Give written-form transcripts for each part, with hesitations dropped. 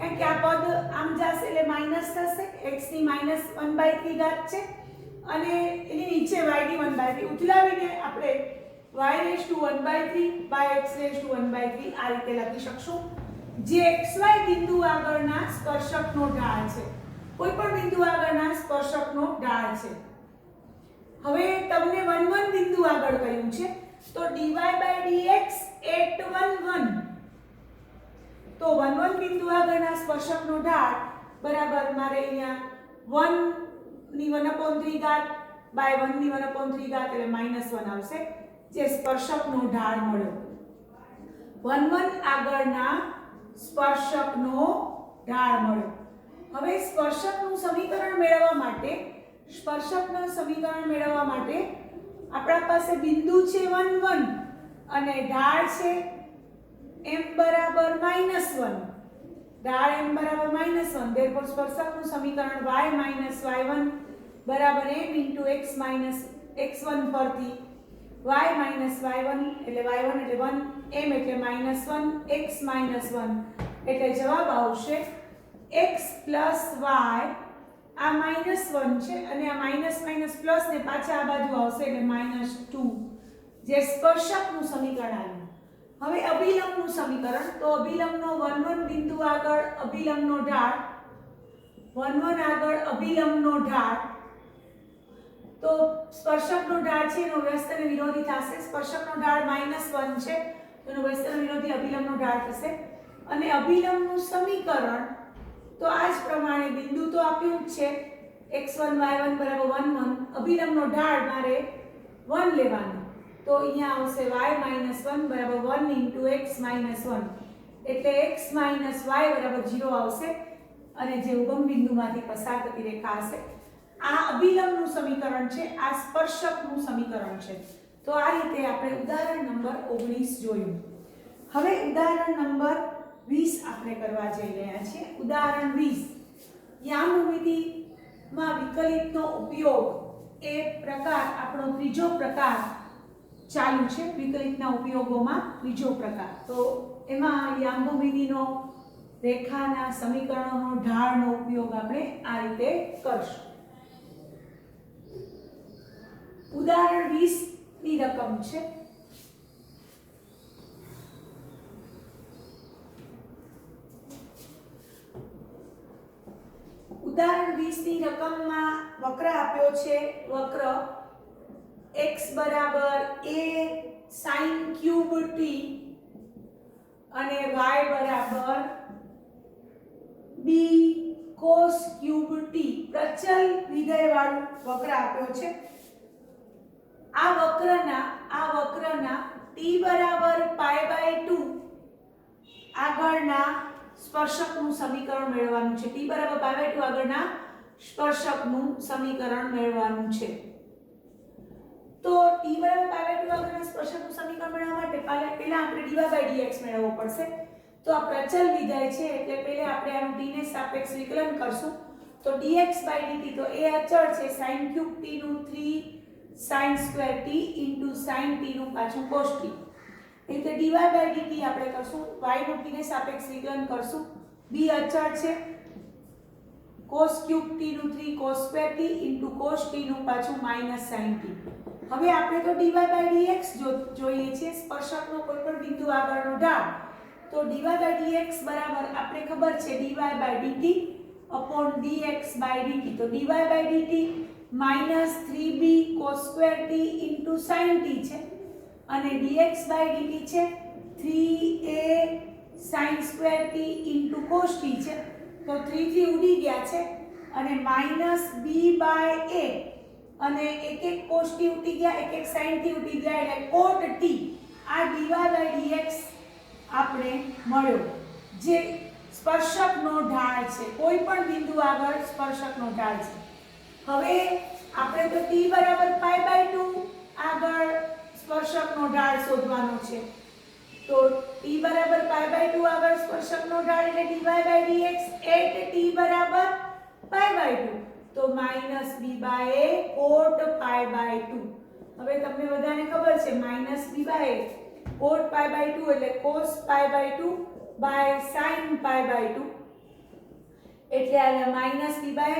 કારણ કે આ પદ આમ જશે એટલે માઈનસ થશે, x ની -1/3 ઘાત છે અને એની નીચે y ની 1/3 ઉથલાવીને આપણે y⁻1/3 x⁻1/3 આ રીતે લખી શકશું, જે xy બિંદુ આગળના સ્પર્શકનો ઢાળ છે. કોઈ પણ બિંદુ આગળના સ્પર્શકનો ઢાળ છે. હવે તમને 1 1 બિંદુ આગળ કહ્યું છે તો dy/dx at 1 1, તો 1 1 બિંદુ આગળના સ્પર્શકનો ઢાળ બરાબર મારે અહીંયા 1 ની 1/3 ઘાત બાય 1 ની 1/3 ઘાત એટલે -1 આવશે, જે સ્પર્શકનો ઢાળ મળ્યો. 1 1 આગળના સ્પર્શકનો ઢાળ મળ્યો. હવે સ્પર્શકનું સમીકરણ મેળવવા માટે આપણા પાસે બિંદુ છે 1 1 અને ઢાળ છે m બરાબર -1. ઢાળ m બરાબર -1, therefore સ્પર્શકનું સમીકરણ y y1 બરાબર m into x1 પરથી y y1 એટલે y1 એટલે 1, m એટલે -1, x -1 એટલે જવાબ આવશે x plus y, આ -1 છે અને આ માઈનસ પ્લસ ને પાછા આ બાજુ આવશે એટલે -2, જે સ્પર્શકનું સમીકરણ આવ્યું. હવે અભિલંબનું સમીકરણ, તો અભિલંબનો 1 1 બિંદુ આગળ અભિલંબનો ઢાળ, 1 1 આગળ અભિલંબનો ઢાળ, તો સ્પર્શકનો ઢાળ છે એનો વ્યસ્ત અને વિરોધી થશે. સ્પર્શકનો ઢાળ -1 છે તો એનો વ્યસ્ત અને વિરોધી અભિલંબનો ઢાળ થશે. અને અભિલંબનું સમીકરણ તો આ જ પ્રમાણે બિંદુ તો આપ્યું જ છે x1 y1 બરાબર 1 1, અભિલંબનો ઢાળ મારે 1 લેવાનો, તો અહીંયા આવશે y -1 બરાબર 1 into x -1 એટલે x y બરાબર 0 આવશે અને જે ઉગમ બિંદુમાંથી પસાર થતી રેખા હશે. આ અભિલંબનું સમીકરણ છે, આ સ્પર્શકનું સમીકરણ છે. તો આ રીતે આપણે ઉદાહરણ નંબર 19 જોયું. હવે ઉદાહરણ નંબર 20 આપણે કરવા જઈ રહ્યા છીએ. ઉદાહરણ 20, યામભૂમિતિમાં વિકલિતનો ઉપયોગ એ પ્રકાર આપણો ત્રીજો પ્રકાર ચાલુ છે. વિકલિતના ઉપયોગોમાં ત્રીજો પ્રકાર, તો એમાં યામભૂમિતિનો રેખાના સમીકરણોનો ઢાળનો ઉપયોગ આપણે આ રીતે કરશું. ઉદાહરણ 20 ની રકમ છે ઉદાહરણ 20 ની રકમમાં વક્ર આપ્યો છે. વક્ર x બરાબર a sin ક્યુબ t અને y બરાબર b cos ક્યુબ t પ્રચલ વિધેય વાળું વક્ર આપ્યો છે. આ વક્રના t બરાબર π/2 આગળના સ્પર્શકનું સમીકરણ મેળવવાનું છે. t બરાબર π/2 આગળના સ્પર્શકનું સમીકરણ મેળવવાનું છે. તો t બરાબર π/2 આગળના સ્પર્શકનું સમીકરણ મેળવવા માટે પહેલા આપણે dy/dx મેળવવો પડશે. તો આ પ્રચલ વિધેય છે એટલે પહેલા આપણે આનું t ને સાપેક્ષ વિકલન કરશું તો dx/dt તો એ અચળ છે sin³ t નું 3 sin² t sin t નું પાછું cos t એટલે dy/dt આપણે કરશું y નું t ને સાપેક્ષ વિકલન કરશું b અચળ છે cos³ t નું 3 cos² t cos t નું પાછું sin t હવે આપણે તો dy/dx જોઈએ છે સ્પર્શકનો કોઈ પણ બિંદુ આગળનો ઢાળ તો dy/dx બરાબર આપણે ખબર છે dy/dt dx/dt તો dy/dt -3b cos² t sin t છે અને dx/dt છે 3a sin² t cos t છે તો 3 થી ઉડી ગયા છે અને -b/a અને એક cos t ઉડી ગયા એક sin t ઉડી ગયા એટલે cot t આ dy/dx આપણે મળ્યો જે સ્પર્શકનો ઢાળ છે કોઈ પણ બિંદુ આગળ સ્પર્શકનો ઢાળ છે હવે આપણે તો t π/2 આગળ સ્પર્શકનો ઢાળ શોધવાનો છે તો t π/2 આગળ સ્પર્શકનો ઢાળ એટલે dy/dx at t π/2 તો -b/a cot π/2 હવે તમને બધાને ખબર છે -b/a cot π/2 એટલે cos π/2 sin π/2 એટલે આવે -b/a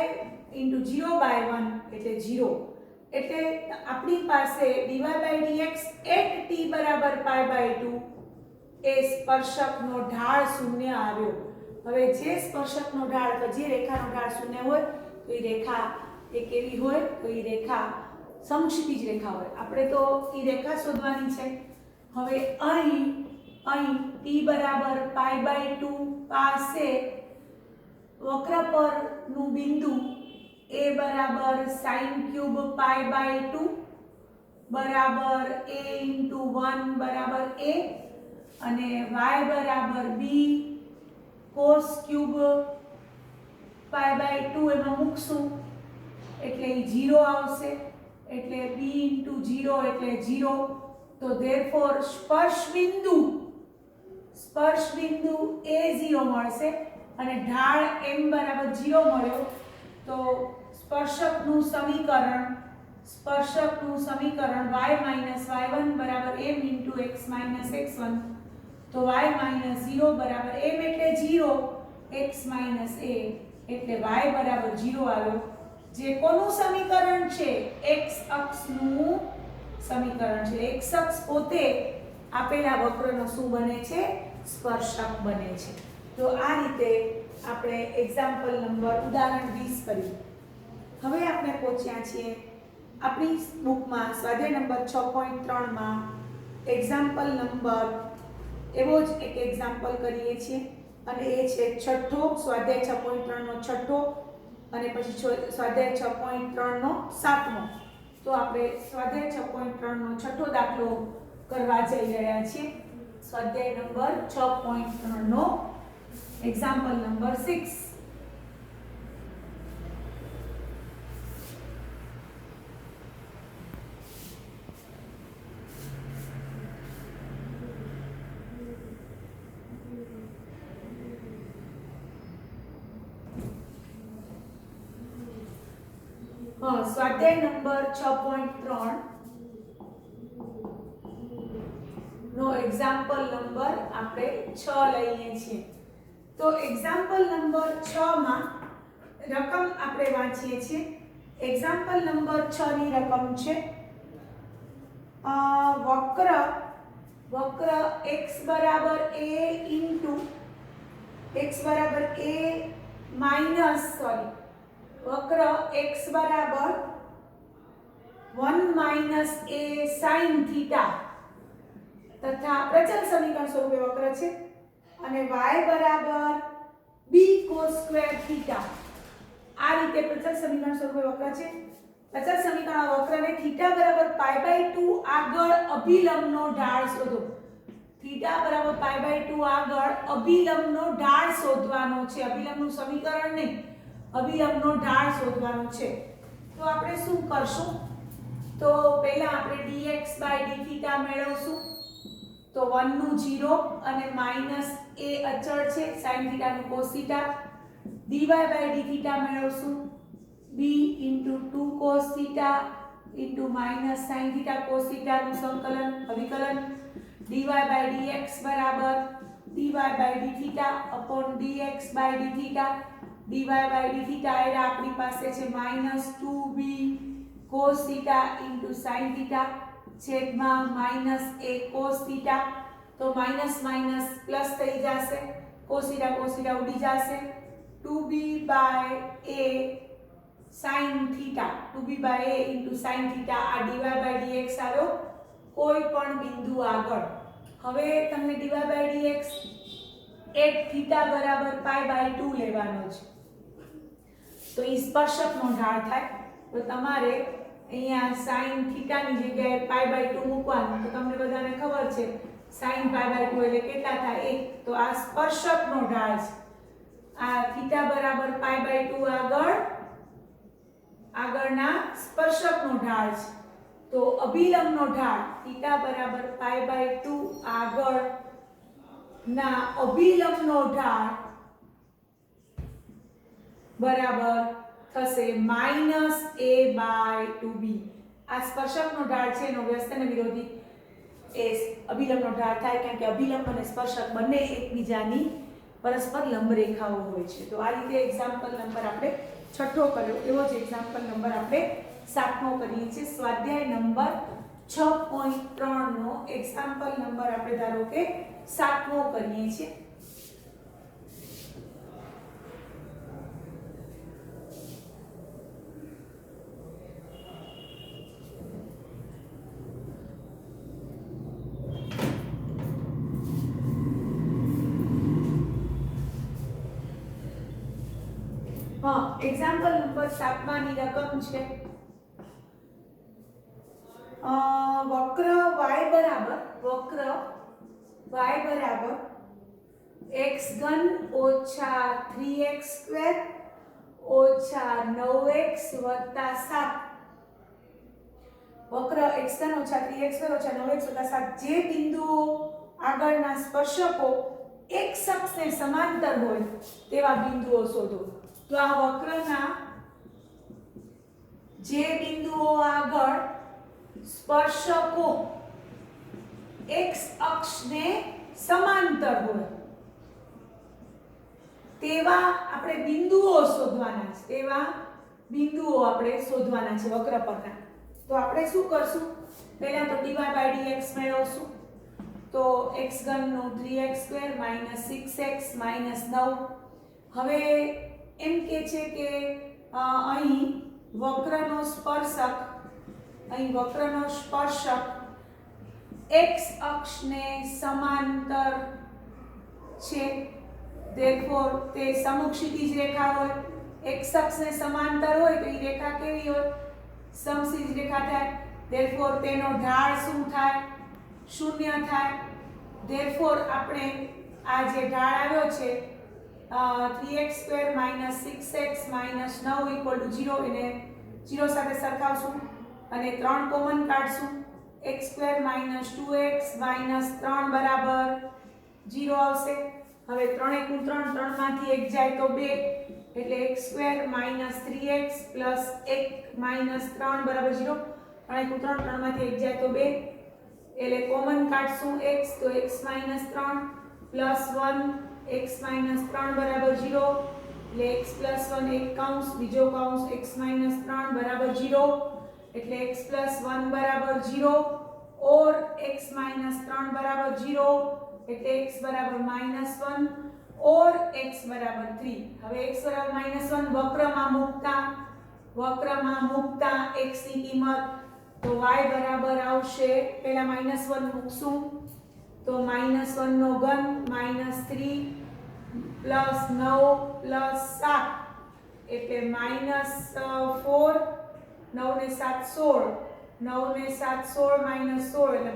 0/1 એટલે 0 એટલે આપણી પાસે dy/dx at t π/2 એ સ્પર્શકનો ઢાળ શૂન્ય આવ્યો હવે જે સ્પર્શકનો ઢાળ કે જે રેખાનો ઢાળ શૂન્ય હોય તો એ રેખા એ કેવી હોય તો એ રેખા સમક્ષિતિજ રેખા હોય આપણે તો એ રેખા શોધવાની છે હવે અહીં t π/2 પાસે વક્ર પરનું બિંદુ a sin³ π/2 બરાબર a * 1 બરાબર a અને y b cos³ π/2 એમાં મૂકશું એટલે 0 આવશે એટલે b * 0 એટલે 0 તો therefore સ્પર્શ બિંદુ a0 મળશે અને ઢાળ m = 0 મળ્યો તો સ્પર્શકનું સમીકરણ y - y1 m * x - x1 તો y - 0 બરાબર m એટલે 0 x - a એટલે y બરાબર 0 આવ્યો જે કોનું સમીકરણ છે x અક્ષનું સમીકરણ છે x અક્ષ પોતે આપેલા વક્રનો શું બને છે સ્પર્શક બને છે તો આ રીતે આપણે એક્ઝામ્પલ નંબર ઉદાહરણ 20 કર્યું હવે આપણે પહોંચ્યા છીએ આપણી બુકમાં સ્વાધ્યાય નંબર 6.3 માં એક્ઝામ્પલ નંબર એવો જ એક એક્ઝામ્પલ કરીએ છીએ અને એ છે છઠ્ઠો સ્વાધ્યાય 6.3 નો છઠ્ઠો અને પછી સ્વાધ્યાય 6.3 નો સાતમો તો આપણે સ્વાધ્યાય 6.3 નો છઠ્ઠો દાખલો કરવા જઈ રહ્યા છીએ સ્વાધ્યાય નંબર 6.3 નો એક્ઝામ્પલ નંબર 6 સ્વાધ્યાય નંબર 6.3 નો એક્ઝામ્પલ નંબર આપણે 6 લઈએ છીએ તો એક્ઝામ્પલ નંબર 6 માં રકમ આપણે વાંચીએ છીએ એક્ઝામ્પલ નંબર 6 ની રકમ છે વક્ર x બરાબર a વક્ર x બરાબર 1 - a sin θ તથા પ્રચલ સમીકરણ સ્વરૂપે વક્ર છે અને y બરાબર b cos² θ આ રીતે પ્રચલ સમીકરણ સ્વરૂપે વક્ર છે પ્રચલ સમીકરણ વક્રને θ બરાબર π/2 આગળ અભિલંબનો ઢાળ શોધો θ બરાબર π/2 આગળ અભિલંબનો ઢાળ શોધવાનો છે અભિલંબનું સમીકરણ નહીં અભિલંબનો ઢાળ શોધવાનો છે તો આપણે શું કરશું તો પહેલા આપણે dx/dθ મેળવશું તો 1 નું 0 અને માઈનસ a અચળ છે sin થીટા નું cos theta dy by d theta મેળવશું b 2 cos theta minus sin theta cos theta નું સંકલન અવિકલન dy by dx બરાબર dy by d theta upon dx by d theta dy by d theta એટલે આપણી પાસે છે -2b cos theta sin theta છેદમાં -a cos થીટા તો માઈનસ માઈનસ પ્લસ થઈ જશે cos થીટા ઉડી જશે 2b by a sin theta 2b by a sin theta આ dy by dx આવ્યો કોઈ પણ બિંદુ આગળ હવે તમને dy by dx એક થીટા બરાબર પાઈ બાય 2 લેવાનો છે તો ઈ સ્પર્શકનો ઢાળ થાય તો તમારે અહીંયા sin થીટા ની જગ્યાએ પાઈ બાય 2 મૂકવાનું તો તમને બધાને ખબર છે sin પાઈ બાય 2 એટલે કેટલા થાય 1 તો આ સ્પર્શકનો ઢાળ છે આ થીટા બરાબર પાઈ બાય 2 આગળના સ્પર્શકનો ઢાળ છે તો અભિલંબનો ઢાળ થીટા બરાબર પાઈ બાય 2 આગળના અભિલંબનો ઢાળ બરાબર થશે -a by 2b આ સ્પર્શકનો ઢાળ છે એનો વ્યસ્ત અને વિરોધી એ અભિલંબનો ઢાળ થાય કારણ કે અભિલંબ અને સ્પર્શક બંને એકબીજાની પરસ્પર લંબ રેખાઓ હોય છે તો આ રીતે એક્ઝામ્પલ નંબર આપણે છઠ્ઠો કર્યો એવો જ એક્ઝામ્પલ નંબર આપણે સાતમો કરીએ છીએ સ્વાધ્યાય નંબર 6.3 નો એક્ઝામ્પલ નંબર આપણે ધારો કે સાતમો કરીએ છીએ एग्जाम्पल नंबर 7 मानी रकम छे वक्र y बराबर x घन ओछा 3x स्क्वेर ओछा 9x वत्ता 7 वक्र x घन ओछा 3x स्क्वेर ओछा 9x वत्ता 7 जे बिंदुओ આગળના સ્પર્શકો એક અક્ષને સમાંતર હોય તેવા બિંદુઓ શોધો તો આ વક્રના જે બિંદુઓ આગળ સ્પર્શકો x અક્ષને સમાંતર હોય તેવા આપણે બિંદુઓ શોધવાના છે વક્ર પરના તો આપણે શું કરશું પહેલા તો dy by dx મેળવશું તો x ઘન નો 3x સ્ક્વેર -6x -9 હવે એમ કે છે કે અહીં વક્રનો સ્પર્શક x અક્ષને સમાંતર છે therefore તે સમક્ષિતિજ રેખા હોય x અક્ષને સમાંતર હોય તો એ રેખા કેવી હોય સમક્ષિતિજ રેખા થાય therefore તેનો ઢાળ શું થાય શૂન્ય થાય therefore આપણે આ જે ઢાળ આવ્યો છે 3x square - 6x - 9 = 0 એને 0 સાથે સરખાવશું અને 3 કોમન કાઢશું x square - 2x - 3 બરાબર 0 આવશે હવે 3 * 1 3 3 માંથી 1 જાય તો 2 એટલે x square - 3x + 1 - 3 બરાબર 0 3 * 1 3 3 માંથી 1 જાય તો 2 એટલે કોમન કાઢશું x તો x - 3 + 1 x - 3 બરાબર 0 એટલે x + 1 એક કૌંસ બીજો કૌંસ x - 3 બરાબર 0 એટલે x + 1 બરાબર 0 और x - 3 બરાબર 0 એટલે x બરાબર -1 और x બરાબર 3 હવે x બરાબર -1 વક્રમાં મૂકતા x ની કિંમત તો y બરાબર આવશે પહેલા -1 મૂકશું તો -1 નો ઘન -3 + 9 + 7 એટલે -4 9 ને 7 16 9 ને 7 16 - 16 એટલે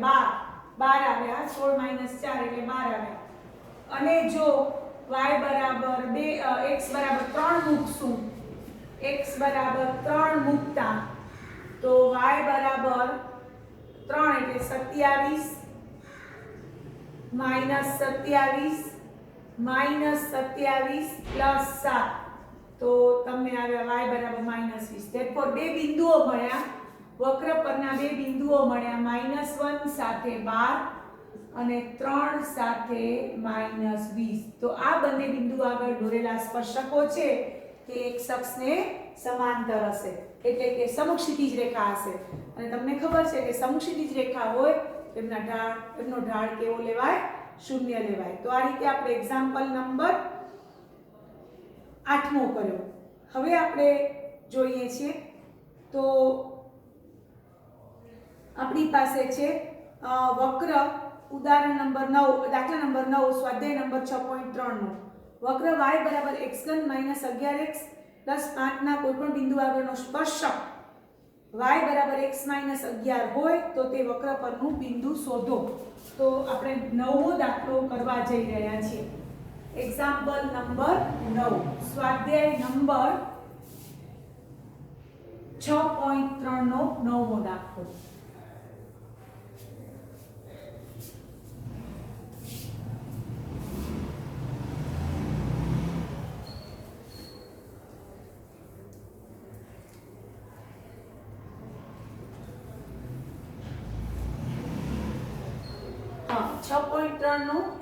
12 આવ્યા 16 - 4 એટલે 12 આવ્યા અને જો y બરાબર 2 x બરાબર 3 મૂકશું x બરાબર 3 મૂકતા તો y બરાબર 3 એટલે 27 -27 પ્લસ 7 તો તમને આવ્યા y બરાબર -20. ધેરફોર બે બિંદુઓ મળ્યા, વક્ર પરના બે બિંદુઓ મળ્યા, -1 સાથે 12 અને 3 સાથે -20. તો આ બંને બિંદુ આગળ દોરેલા સ્પર્શકો છે તે એક અક્ષને સમાંતર હશે, એટલે કે સમક્ષિતિજ રેખા હશે. અને તમને ખબર છે કે સમક્ષિતિજ રેખા હોય એમનો ઢાળ કેવો લેવાય? શૂન્ય લેવાય. તો આ રીતે આપણે એક્ઝામ્પલ નંબર 8મો કર્યો. હવે આપણે જોઈએ છીએ તો આપણી પાસે છે વક્ર ઉદાહરણ નંબર 9, દાખલા નંબર 9, સ્વાધ્યાય નંબર 6.3 નો વક્ર y બરાબર x3 -11x + 5 ના કોઈપણ બિંદુ આગળનો સ્પર્શક y બરાબર x - 11 હોય તો તે વક્ર પરનું બિંદુ શોધો. તો આપણે 9મો દાખલો કરવા જઈ રહ્યા છીએ. એક્ઝામ્પલ નંબર 9, સ્વાધ્યાય નંબર 6.3 નો 9મો દાખલો.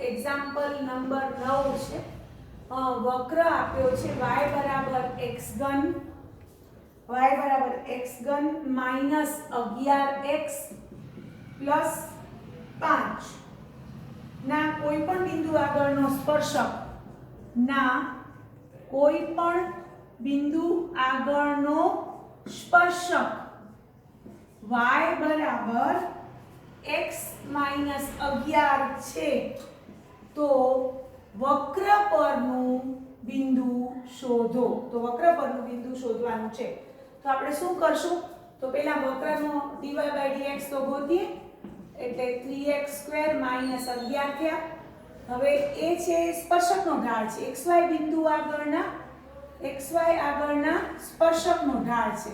એક્ઝામ્પલ નંબર 9 છે. વક્ર આપ્યો છે y બરાબર x3 -11x + 5 ના કોઈ પણ બિંદુ આગળનો સ્પર્શક y બરાબર x - 11 છે તો વક્ર પરનું બિંદુ શોધો. તો વક્ર પરનું બિંદુ શોધવાનું છે. તો આપણે શું કરશું? તો પહેલા વક્રનો dy/dx તો ગોતીએ, એટલે 3x² - 11 થયા. હવે એ છે સ્પર્શકનો ઢાળ છે, xy બિંદુ આગળના સ્પર્શકનો ઢાળ છે.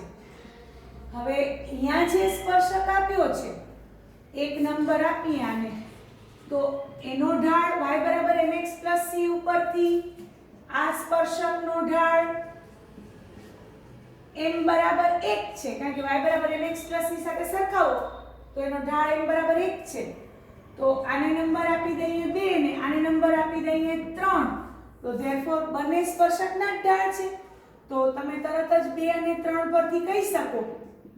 હવે અહીંયા જે સ્પર્શક આપ્યો છે, એક નંબર આપીએ આને, તો એનો ઢાળ y બરાબર mx + c ઉપરથી આ સ્પર્શકનો ઢાળ m બરાબર 1 છે, કારણ કે y બરાબર mx + c સાથે સરખાવો તો એનો ઢાળ m બરાબર 1 છે. તો આને નંબર આપી દઈએ 2 ને આને નંબર આપી દઈએ 3. તો ધેરફોર બંને સ્પર્શકના જ ઢાળ છે. તો તમે તરત જ 2 અને 3 પરથી કહી શકો,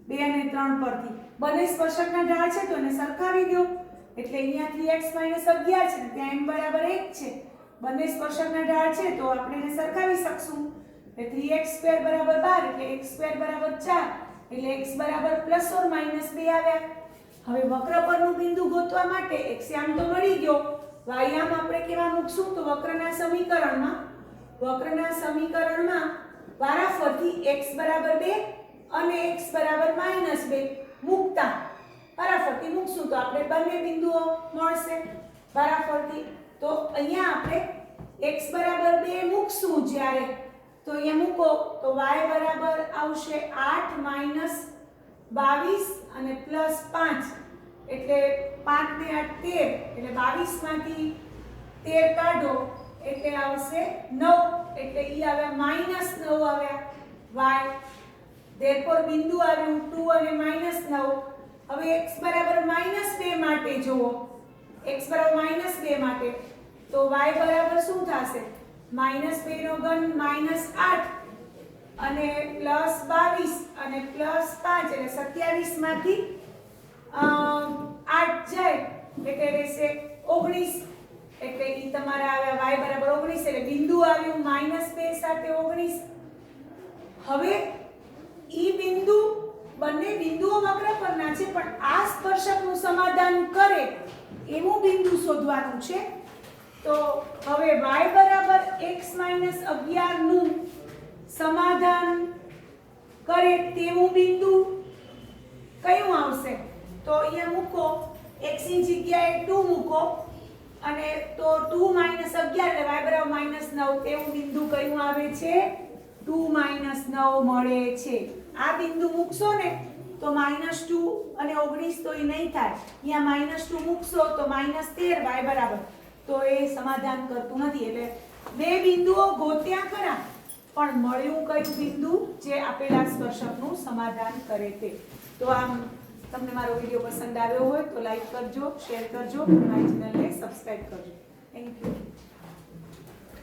2 અને 3 પરથી બંને સ્પર્શકના ઢાળ છે તો એને સરખાવી દો. એટલે અહીંયા 3x - 11 છે ને ત્યાં m બરાબર 1 છે. બંને સ્પર્શકના ઢાળ છે તો આપણે એને સરખાવી શકશું. એટલે 3x² બરાબર 12 એટલે x² બરાબર 4 એટલે x બરાબર +or -2 આવ્યા. હવે વક્ર પરનું બિંદુ ગોતવા માટે x આમ તો મળી ગયો, y આમ આપણે કેવા મૂકશું? તો વક્રના સમીકરણમાં વારાફરતી x બરાબર 2 અને x બરાબર -2 મૂકતા વારાફરતી મૂકશું તો આપણે બંને બિંદુઓ મળશે વારાફરતી. તો અહીંયા આપણે x બરાબર 2 મૂકશું જ્યારે, તો અહીંયા મૂકો તો y બરાબર આવશે 8 - 22 અને +5 એટલે 5 ને 8 13 એટલે 22 માંથી 13 કાઢો એટલે આવશે 9 એટલે ઈ આવ્યા -9 આવ્યા y. ધેરફોર બિંદુ આવ્યું 2 અને -9. હવે x બરાબર -2 માટે જુઓ, x બરાબર -2 માટે તો y બરાબર શું થશે? -2 નો ઘન -8 અને +22 અને +5 એટલે 27 માંથી 8 જાય એટલે રહેશે 19. એટલે ઈ તમારા આવ્યા y બરાબર 19 એટલે બિંદુ આવ્યું -2 સાથે 19. હવે ઈ બિંદુ બંને બિંદુઓ વક્ર પરના છે પણ આ સ્પર્શકનું સમાધાન કરે એવું બિંદુ શોધવાનું છે. તો હવે y બરાબર x - 11 નું સમાધાન કરે તેવું બિંદુ કયું આવશે? તો અહીંયા મૂકો, x ની જગ્યાએ 2 મૂકો અને તો 2 - 11 એટલે y બરાબર -9 તેવું બિંદુ કયું આવે છે? 2 - 9 મળે છે. આ બિંદુ મૂકશો ને તો -2 અને 19 તો એ નહીં થાય. અહીંયા -2 મૂકશો તો -13y બરાબર. તો એ સમાધાન કરતું નથી. એટલે બે બિંદુઓ ગોત્યા ખરા પણ મળ્યું કયું બિંદુ જે આપેલા સ્પર્શકનું સમાધાન કરે તે. તો આમ તમને મારો વિડિયો પસંદ આવ્યો હોય તો લાઈક કરજો, શેર કરજો, મારી ચેનલને સબસ્ક્રાઇબ કરજો. Thank you.